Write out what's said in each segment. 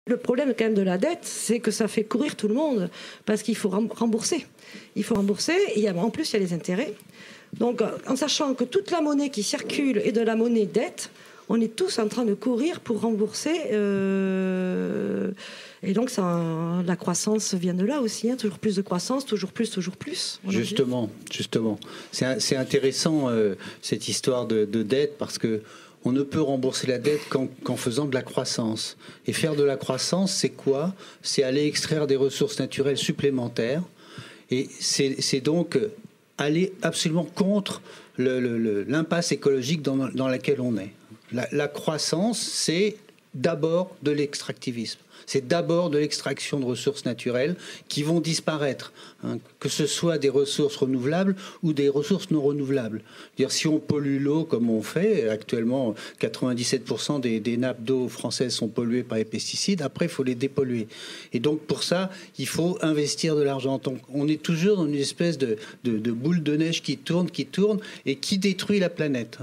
Le problème quand même de la dette, c'est que ça fait courir tout le monde parce qu'il faut rembourser. Il faut rembourser et en plus il y a les intérêts. Donc en sachant que toute la monnaie qui circule est de la monnaie dette, on est tous en train de courir pour rembourser. Et donc la croissance vient de là aussi. Toujours plus de croissance, toujours plus. Justement. C'est intéressant cette histoire de dette parce que on ne peut rembourser la dette qu'en faisant de la croissance. Et faire de la croissance, c'est quoi? C'est aller extraire des ressources naturelles supplémentaires. Et c'est donc aller absolument contre l'impasse écologique dans laquelle on est. La croissance, c'est d'abord de l'extractivisme. C'est d'abord de l'extraction de ressources naturelles qui vont disparaître, hein, que ce soit des ressources renouvelables ou des ressources non renouvelables. C'est-à-dire, si on pollue l'eau comme on fait, actuellement 97% des nappes d'eau françaises sont polluées par les pesticides, après il faut les dépolluer. Et donc pour ça, il faut investir de l'argent. Donc, on est toujours dans une espèce de boule de neige qui tourne et qui détruit la planète.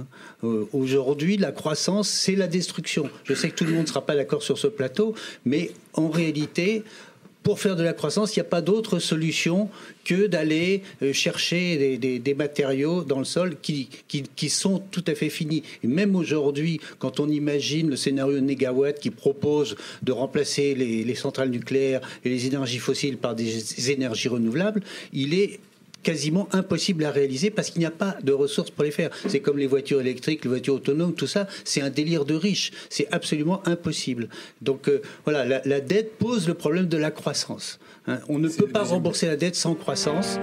Aujourd'hui, la croissance, c'est la destruction. Je sais que tout le monde ne sera pas d'accord sur ce plateau, mais en réalité, pour faire de la croissance, il n'y a pas d'autre solution que d'aller chercher des matériaux dans le sol qui sont tout à fait finis. Et même aujourd'hui, quand on imagine le scénario Négawatt qui propose de remplacer les centrales nucléaires et les énergies fossiles par des énergies renouvelables, il est quasiment impossible à réaliser parce qu'il n'y a pas de ressources pour les faire. C'est comme les voitures électriques, les voitures autonomes, tout ça, c'est un délire de riches. C'est absolument impossible. Donc voilà, la dette pose le problème de la croissance. Hein. On ne peut pas rembourser la dette sans croissance.